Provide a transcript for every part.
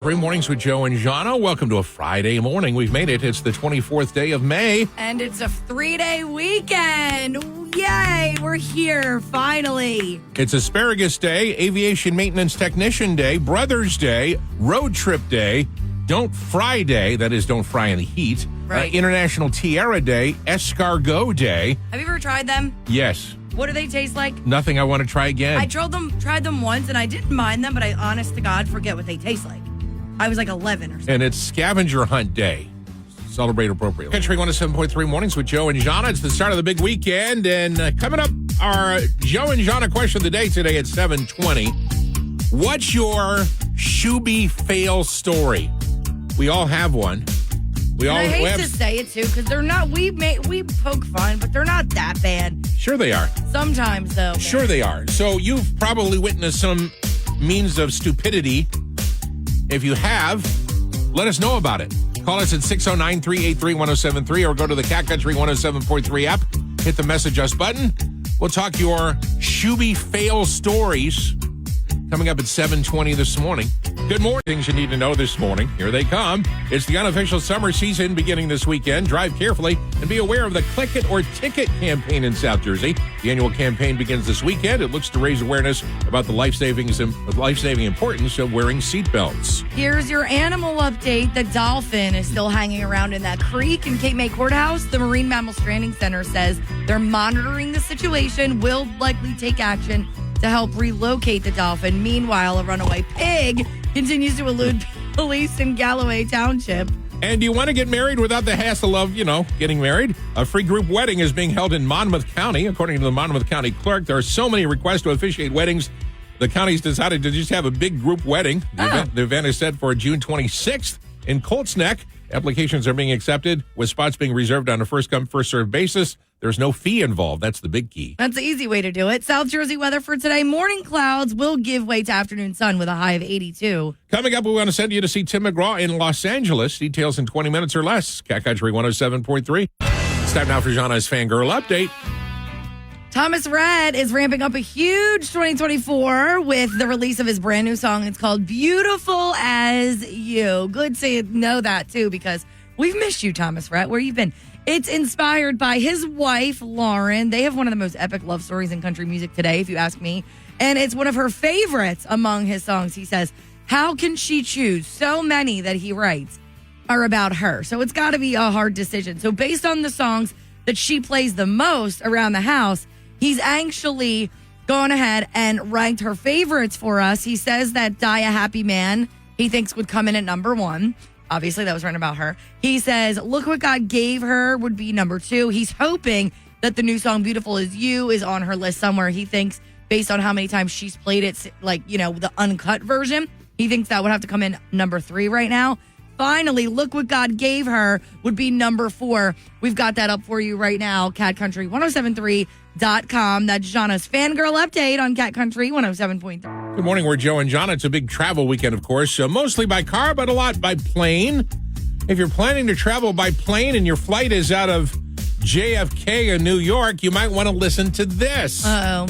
7:23 mornings with Joe and Jahna. Welcome to a Friday morning. We've made it. It's the 24th day of May. And it's a 3-day weekend. Yay, we're here, finally. It's Asparagus Day, Aviation Maintenance Technician Day, Brothers Day, Road Trip Day, Don't Fry Day, that is, don't fry in the heat, Right. International Tiara Day, Escargot Day. Have you ever tried them? Yes. What do they taste like? Nothing I want to try again. I tried them once, and I didn't mind them, but I, honest to God, forget what they taste like. I was like 11 or something. And it's Scavenger Hunt Day. Celebrate appropriately. Country 107.3 mornings with Joe and Jahna. It's the start of the big weekend. And coming up, our Joe and Jahna question of the day today at 7:20. What's your Shooby fail story? We all have one. I hate to say it, too, because they're not, we poke fun, but they're not that bad. Sure they are. Sometimes, though. Sure they are. So you've probably witnessed some means of stupidity. If you have, let us know about it. Call us at 609-383-1073 or go to the Cat Country 107.3 app. Hit the message us button. We'll talk your Shooby fail stories coming up at 7:20 this morning. Good morning. Things you need to know this morning. Here they come. It's the unofficial summer season beginning this weekend. Drive carefully and be aware of the Click It or Ticket campaign in South Jersey. The annual campaign begins this weekend. It looks to raise awareness about the life-saving importance of wearing seatbelts. Here's your animal update. The dolphin is still hanging around in that creek in Cape May Courthouse. The Marine Mammal Stranding Center says they're monitoring the situation, will likely take action to help relocate the dolphin. Meanwhile, a runaway pig continues to elude police in Galloway Township. And do you want to get married without the hassle of, getting married? A free group wedding is being held in Monmouth County. According to the Monmouth County clerk, there are so many requests to officiate weddings, the county's decided to just have a big group wedding. The event is set for June 26th in Colts Neck. Applications are being accepted, with spots being reserved on a first-come, first-served basis. There's no fee involved. That's the big key. That's the easy way to do it. South Jersey weather for today. Morning clouds will give way to afternoon sun with a high of 82. Coming up, we want to send you to see Tim McGraw in Los Angeles. Details in 20 minutes or less. Cat Country 107.3. It's time now for Jahna's Fangirl Update. Thomas Rhett is ramping up a huge 2024 with the release of his brand new song. It's called Beautiful As You. Good to know that, too, because we've missed you, Thomas Rhett. Where you been? It's inspired by his wife, Lauren. They have one of the most epic love stories in country music today, if you ask me. And it's one of her favorites among his songs. He says, how can she choose? So many that he writes are about her. So it's got to be a hard decision. So based on the songs that she plays the most around the house, he's actually gone ahead and ranked her favorites for us. He says that Die a Happy Man, he thinks would come in at number 1. Obviously, that was written about her. He says, Look What God Gave Her would be number 2. He's hoping that the new song, Beautiful As You, is on her list somewhere. He thinks, based on how many times she's played it, the uncut version, he thinks that would have to come in number 3 right now. Finally, Look What God Gave Her would be number 4. We've got that up for you right now, catcountry1073.com. That's Jahna's Fangirl Update on Cat Country 107.3. Good morning, we're Joe and Jahna. It's a big travel weekend, of course, mostly by car, but a lot by plane. If you're planning to travel by plane and your flight is out of JFK in New York, you might want to listen to this. Uh-oh.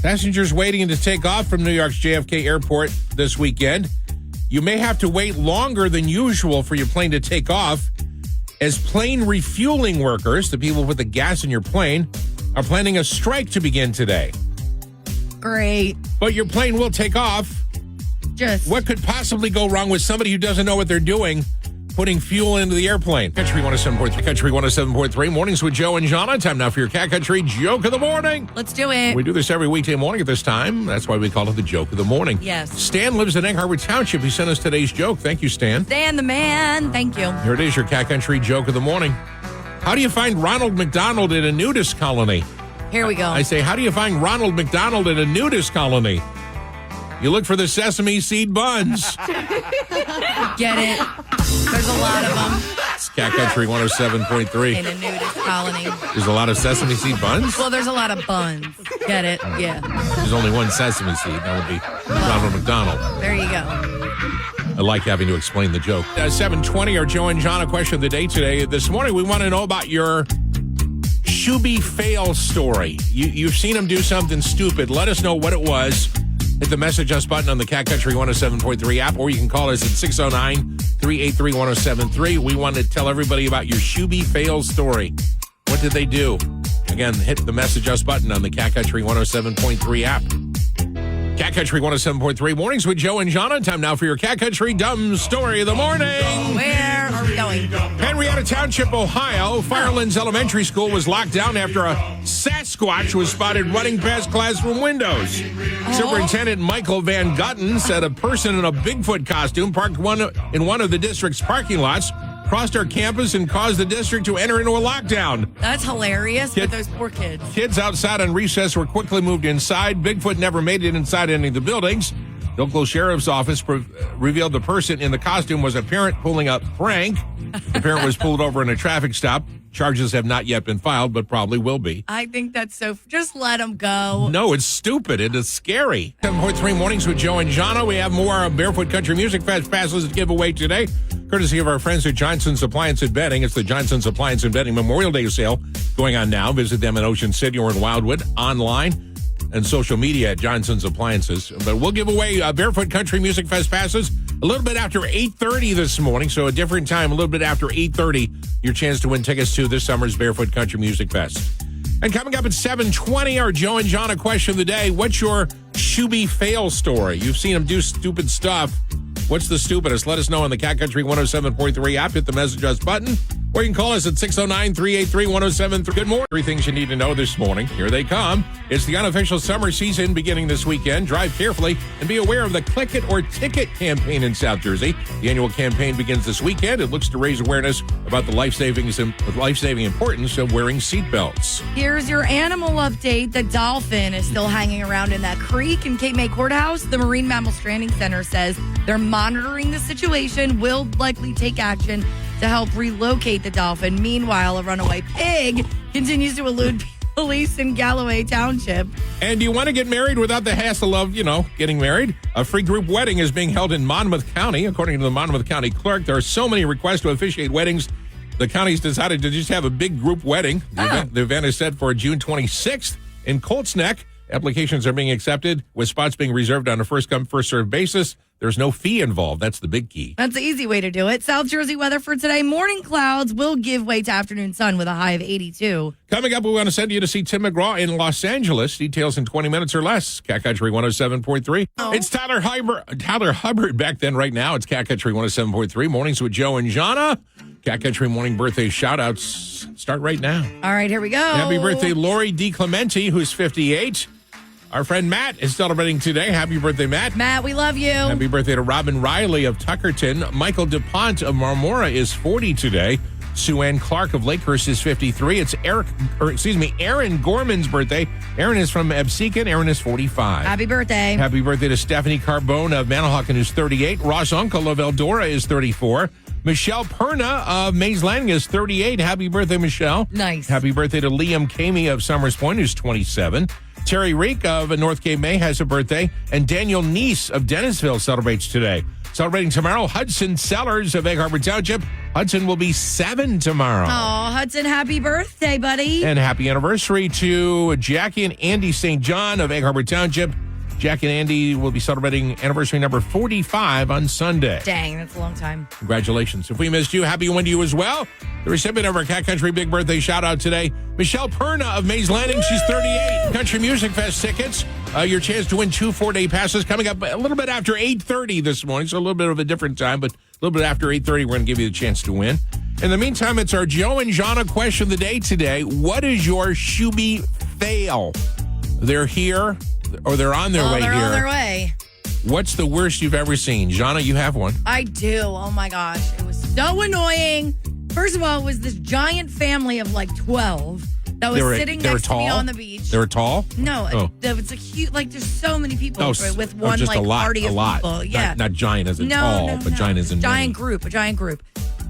Passengers waiting to take off from New York's JFK airport this weekend. You may have to wait longer than usual for your plane to take off, as plane refueling workers, the people who put the gas in your plane, are planning a strike to begin today. Great. But your plane will take off. What could possibly go wrong with somebody who doesn't know what they're doing putting fuel into the airplane? Country 107.3. Country 107.3. Mornings with Joe and Jahna. Time now for your Cat Country Joke of the Morning. Let's do it. We do this every weekday morning at this time. That's why we call it the Joke of the Morning. Yes. Stan lives in Egg Harbor Township. He sent us today's joke. Thank you, Stan. Stan the man. Thank you. Here it is, your Cat Country Joke of the Morning. How do you find Ronald McDonald in a nudist colony? Here we go. I say, how do you find Ronald McDonald in a nudist colony? You look for the sesame seed buns. Get it? There's a lot of them. It's Cat Country 107.3. In a nudist colony. There's a lot of sesame seed buns? Well, there's a lot of buns. Get it? Yeah. There's only one sesame seed. That would be Ronald McDonald. There you go. I like having to explain the joke. 7:20, our Joe and Jahna question of the day today. This morning, we want to know about your Shooby fail story. You've seen him do something stupid. Let us know what it was. Hit the message us button on the Cat Country 107.3 app, or you can call us at 609-383-1073. We want to tell everybody about your Shuby fail story. What did they do? Again, hit the message us button on the Cat Country 107.3 app. Cat Country 107.3 mornings with Joe and Jahna. Time now for your Cat Country Dumb Story of the Morning. Where are we going? Henrietta Township, Ohio. Firelands Elementary School was locked down after a Sasquatch was spotted running past classroom windows. Superintendent Michael Van Gutten said a person in a Bigfoot costume parked in one of the district's parking lots, crossed our campus, and caused the district to enter into a lockdown. That's hilarious with those poor kids. Kids outside on recess were quickly moved inside. Bigfoot never made it inside any of the buildings. The local sheriff's office revealed the person in the costume was a parent pulling a prank. The parent was pulled over in a traffic stop. Charges have not yet been filed, but probably will be. I think that's so... Just let them go. No, it's stupid. It is scary. 7.3 mornings with Joe and Jahna. We have more Barefoot Country Music Fest passes to give away today, courtesy of our friends at Johnson's Appliance and Bedding. It's the Johnson's Appliance and Bedding Memorial Day sale going on now. Visit them in Ocean City or in Wildwood, online and social media at Johnson's Appliances. But we'll give away Barefoot Country Music Fest passes a little bit after 8:30 this morning, so a different time, a little bit after 8:30, your chance to win tickets to this summer's Barefoot Country Music Fest. And coming up at 7:20, our Joe and Jahna question of the day. What's your Shuby fail story? You've seen them do stupid stuff. What's the stupidest? Let us know on the Cat Country 107.3 app. Hit the message us button, or you can call us at 609-383-1073. Good morning. 3 things you need to know this morning. Here they come. It's the unofficial summer season beginning this weekend. Drive carefully and be aware of the Click It or Ticket campaign in South Jersey. The annual campaign begins this weekend. It looks to raise awareness about the life-saving importance of wearing seatbelts. Here's your animal update. The dolphin is still hanging around in that creek in Cape May Courthouse. The Marine Mammal Stranding Center says they're monitoring the situation, will likely take action to help relocate the dolphin. Meanwhile, a runaway pig continues to elude police in Galloway Township. And do you want to get married without the hassle of, getting married? A free group wedding is being held in Monmouth County. According to the Monmouth County clerk, there are so many requests to officiate weddings, the county's decided to just have a big group wedding. The event is set for June 26th in Colts Neck. Applications are being accepted, with spots being reserved on a first-come, first-served basis. There's no fee involved. That's the big key. That's the easy way to do it. South Jersey weather for today. Morning clouds will give way to afternoon sun with a high of 82. Coming up, we want to send you to see Tim McGraw in Los Angeles. Details in 20 minutes or less. Cat Country 107.3. Oh. It's Tyler Hubbard back then right now. It's Cat Country 107.3. Mornings with Joe and Jahna. Cat Country morning birthday shout-outs start right now. All right, here we go. Happy birthday, Lori DiClemente, who's 58. Our friend Matt is celebrating today. Happy birthday, Matt. Matt, we love you. Happy birthday to Robin Riley of Tuckerton. Michael DuPont of Marmora is 40 today. Sue Ann Clark of Lakehurst is 53. It's Aaron Gorman's birthday. Aaron is from Absecon. Aaron is 45. Happy birthday. Happy birthday to Stephanie Carbone of Manahawkin, who's 38. Ross Uncle of Eldora is 34. Michelle Perna of Mays Landing is 38. Happy birthday, Michelle. Nice. Happy birthday to Liam Kamey of Summers Point, who's 27. Terry Reek of North Cape May has a birthday, and Daniel Neese of Dennisville celebrates today. Celebrating tomorrow, Hudson Sellers of Egg Harbor Township. Hudson will be 7 tomorrow. Oh, Hudson, happy birthday, buddy. And happy anniversary to Jackie and Andy St. John of Egg Harbor Township. Jackie and Andy will be celebrating anniversary number 45 on Sunday. Dang, that's a long time. Congratulations. If we missed you, happy one to you as well. The recipient of our Cat Country Big Birthday shout-out today, Michelle Perna of Mays Landing. She's 38. Country Music Fest tickets. Your chance to win 2 4-day passes coming up a little bit after 8:30 this morning, so a little bit of a different time, but a little bit after 8:30, we're going to give you the chance to win. In the meantime, it's our Joe and Jahna question of the day today. What is your Shuby fail? They're here. Or they're on their way here. They're on their way. What's the worst you've ever seen? Jahna, you have one. I do. Oh, my gosh. It was so annoying. First of all, it was this giant family of like 12 that was sitting next to me on the beach. They were tall? No. It was a huge, there's so many people with one just party of lot. people. Yeah. Not giant as in tall, but giant as in a giant group.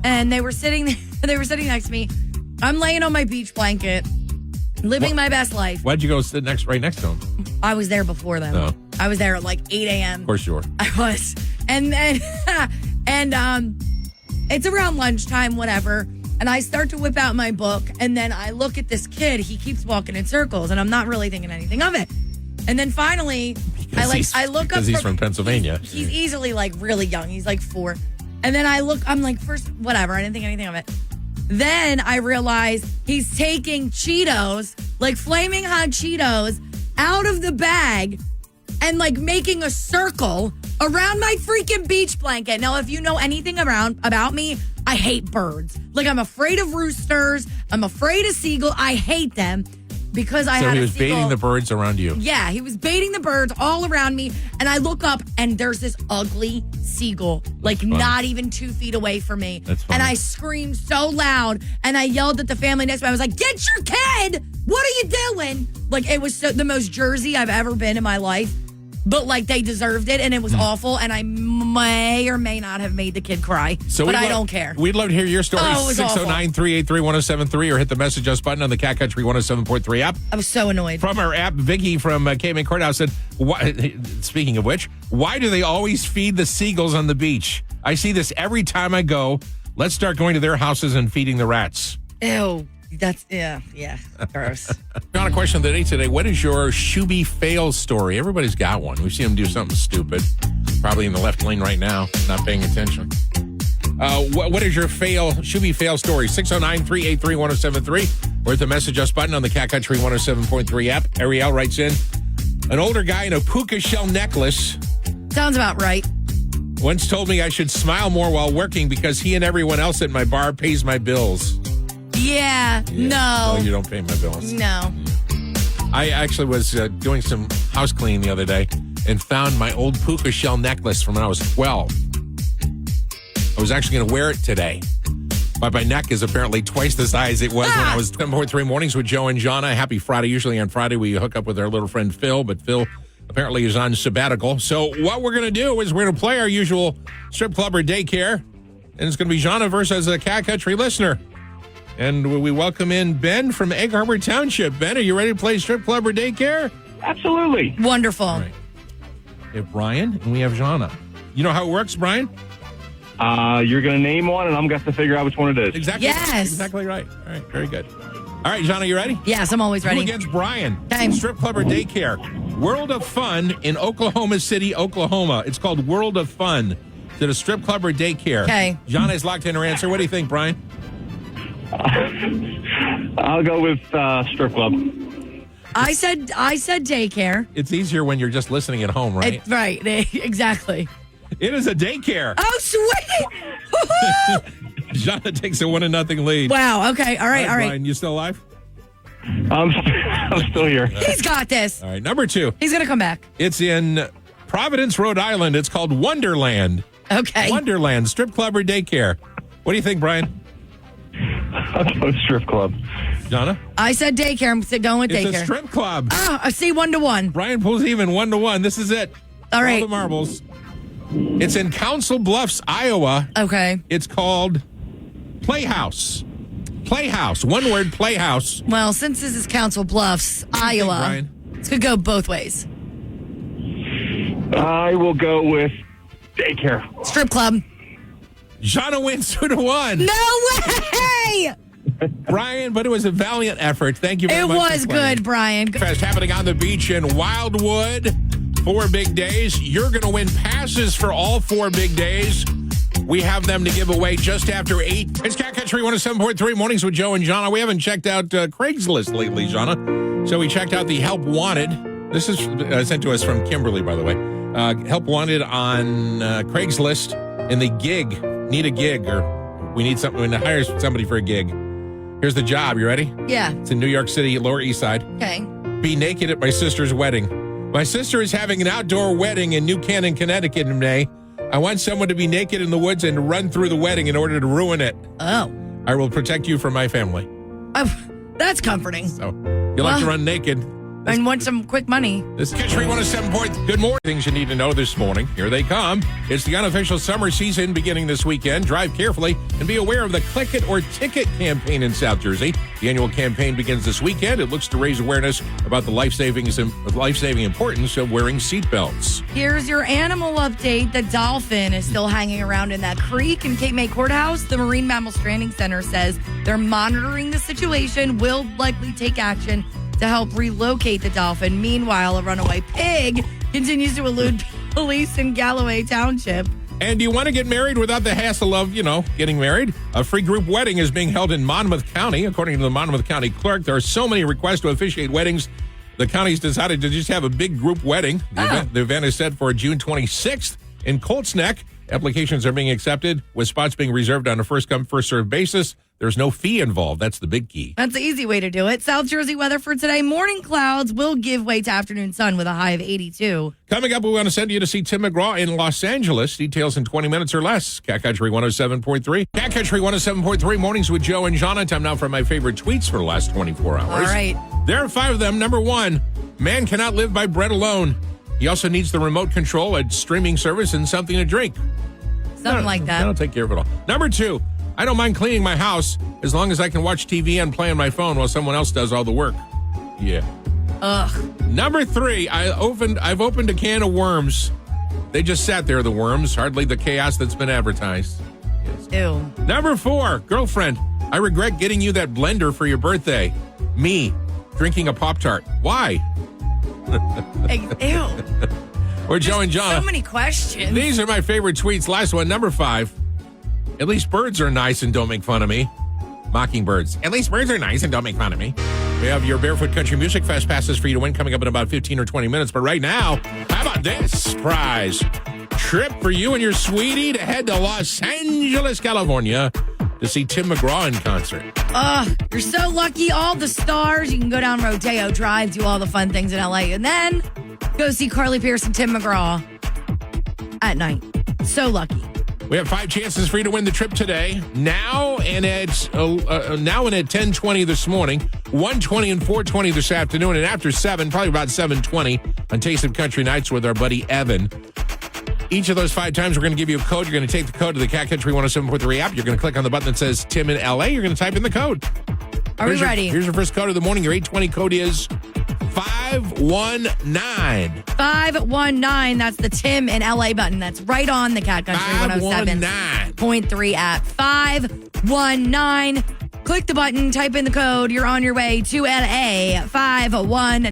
And they were sitting next to me. I'm laying on my beach blanket, living my best life. Why'd you go sit right next to them? I was there before them. Oh. I was there at like 8 a.m. Of course you were. I was. And then, it's around lunchtime, whatever. And I start to whip out my book. And then I look at this kid. He keeps walking in circles. And I'm not really thinking anything of it. And then finally, I look up because he's from Pennsylvania. He's easily like really young. He's like 4. And then I'm like, first, whatever. I didn't think anything of it. Then I realize he's taking Cheetos, like Flaming Hot Cheetos, out of the bag and like making a circle around my freaking beach blanket. Now, if you know anything about me, I hate birds. Like, I'm afraid of roosters. I'm afraid of seagulls. I hate them because I had a seagull. So he was baiting the birds around you. Yeah, he was baiting the birds all around me. And I look up and there's this ugly seagull, like not even 2 feet away from me. That's funny. And I screamed so loud and I yelled at the family next to me. I was like, get your kid! What are you doing? Like, it was the most Jersey I've ever been in my life. But, like, they deserved it, and it was awful, and I may or may not have made the kid cry. But I don't care. We'd love to hear your story. 609-383-1073, or hit the message us button on the Cat Country 107.3 app. I was so annoyed. From our app, Vicky from Cayman Courthouse said, speaking of which, why do they always feed the seagulls on the beach? I see this every time I go. Let's start going to their houses and feeding the rats. Ew. That's, yeah, gross. Got a question of the day today. What is your Shuby fail story? Everybody's got one. We've seen them do something stupid. Probably in the left lane right now, not paying attention. What is your Shuby fail story? 609-383-1073. Or hit the message us button on the Cat Country 107.3 app. Ariel writes in, an older guy in a puka shell necklace. Sounds about right. Once told me I should smile more while working because he and everyone else at my bar pays my bills. Yeah, no. You don't pay my bills. No. I actually was doing some house cleaning the other day and found my old puka shell necklace from when I was 12. I was actually going to wear it today, but my neck is apparently twice the size it was when I was 10.3 mornings with Joe and Jahna. Happy Friday. Usually on Friday we hook up with our little friend Phil, but Phil apparently is on sabbatical. So what we're going to do is we're going to play our usual strip club or daycare, and it's going to be Jahna versus a Cat Country listener. And we welcome in Ben from Egg Harbor Township. Ben, are you ready to play strip club or daycare? Absolutely. Wonderful. All right. We have Brian and we have Jahna. You know how it works, Brian? You're going to name one, and I'm going to have to figure out which one it is. Exactly. Yes. Exactly right. All right. Very good. All right, Jahna, you ready? Yes, I'm always ready. Who against Brian? Okay. Strip club or daycare? World of Fun in Oklahoma City, Oklahoma. It's called World of Fun. Is it a strip club or daycare? Okay. Jahna has locked in her answer. What do you think, Brian? I'll go with strip club. I said daycare. It's easier when you're just listening at home, right? Right, exactly. It is a daycare. Oh, sweet. Jahna takes a 1-0 lead. Wow, okay, all right. Brian, you still alive? I'm still here. He's got this. All right, number 2. He's going to come back. It's in Providence, Rhode Island. It's called Wonderland. Okay. Wonderland, strip club or daycare? What do you think, Brian? I'll go strip club. Jahna? I said daycare. I'm going with daycare. It's a strip club. Oh, I see 1-1. Brian pulls even 1-1. This is it. All right. All the marbles. It's in Council Bluffs, Iowa. Okay. It's called Playhouse. Playhouse. One word, Playhouse. Well, since this is Council Bluffs, Iowa, Brian? This could go both ways. I will go with daycare. Strip club. Jahna wins 2-1. No way! Brian, but it was a valiant effort. Thank you very It much. was good, Brian. Fest happening on the beach in Wildwood. 4 big days. You're going to win passes for all 4 big days. We have them to give away just after 8. It's Cat Country 107.3 mornings with Joe and Jahna. We haven't checked out Craigslist lately, Jahna. So we checked out the Help Wanted. This is sent to us from Kimberly, by the way. Help Wanted on Craigslist in the gig. Need a gig, or we need something to hire somebody for a gig. Here's the job. You ready? Yeah. It's in New York City, Lower East Side. Okay. Be naked at my sister's wedding. My sister is having an outdoor wedding in New Canaan, Connecticut in May. I want someone to be naked in the woods and run through the wedding in order to ruin it. Oh. I will protect you from my family. Oh, that's comforting. So you like to run naked. And want some quick money. This is Country 107 point. Good morning. Things you need to know this morning. Here they come. It's the unofficial summer season beginning this weekend. Drive carefully and be aware of the Click It or Ticket campaign in South Jersey. The annual campaign begins this weekend. It looks to raise awareness about the life-saving importance of wearing seatbelts. Here's your animal update. The dolphin is still hanging around in that creek in Cape May Courthouse. The Marine Mammal Stranding Center says they're monitoring the situation, will likely take action to help relocate the dolphin. Meanwhile, a runaway pig continues to elude police in Galloway Township. And do you want to get married without the hassle of, getting married? A free group wedding is being held in Monmouth County. According to the Monmouth County clerk, there are so many requests to officiate weddings, the county's decided to just have a big group wedding. The event is set for June 26th in Colts Neck. Applications are being accepted, with spots being reserved on a first-come, first-served basis. There's no fee involved. That's the big key. That's the easy way to do it. South Jersey weather for today. Morning clouds will give way to afternoon sun with a high of 82. Coming up, we want to send you to see Tim McGraw in Los Angeles. Details in 20 minutes or less. Cat Country 107.3. Cat Country 107.3, mornings with Joe and Jahna. Time now for my favorite tweets for the last 24 hours. All right. There are 5 of them. Number 1, man cannot live by bread alone. He also needs the remote control, a streaming service, and something to drink. Something like that. That'll take care of it all. Number 2, I don't mind cleaning my house as long as I can watch TV and play on my phone while someone else does all the work. Yeah. Ugh. Number 3, I've opened a can of worms. They just sat there, the worms. Hardly the chaos that's been advertised. Yes. Ew. Number 4, girlfriend, I regret getting you that blender for your birthday. Me, drinking a Pop-Tart. Why? Ew. We're Joe and Jahna. So many questions. These are my favorite tweets. Last one, number 5. At least birds are nice and don't make fun of me. Mockingbirds. At least birds are nice and don't make fun of me. We have your Barefoot Country Music Fest passes for you to win coming up in about 15 or 20 minutes. But right now, how about this prize? Trip for you and your sweetie to head to Los Angeles, California to see Tim McGraw in concert. You're so lucky. All the stars. You can go down Rodeo Drive, do all the fun things in LA, and then go see Carly Pearce and Tim McGraw at night. So lucky. We have 5 chances for you to win the trip today. Now and at 10:20 this morning, 1:20 and 4:20 this afternoon, and after 7, probably about 7:20 on Taste of Country Nights with our buddy Evan. Each of those 5 times, we're going to give you a code. You're going to take the code to the Cat Country 107.3 app. You're going to click on the button that says Tim in LA. You're going to type in the code. Are we ready? Here's your first code of the morning. Your 820 code is 519. 519. That's the Tim in LA button. That's right on the Cat Country 107.3 app. 519. Click the button, type in the code. You're on your way to LA. 519.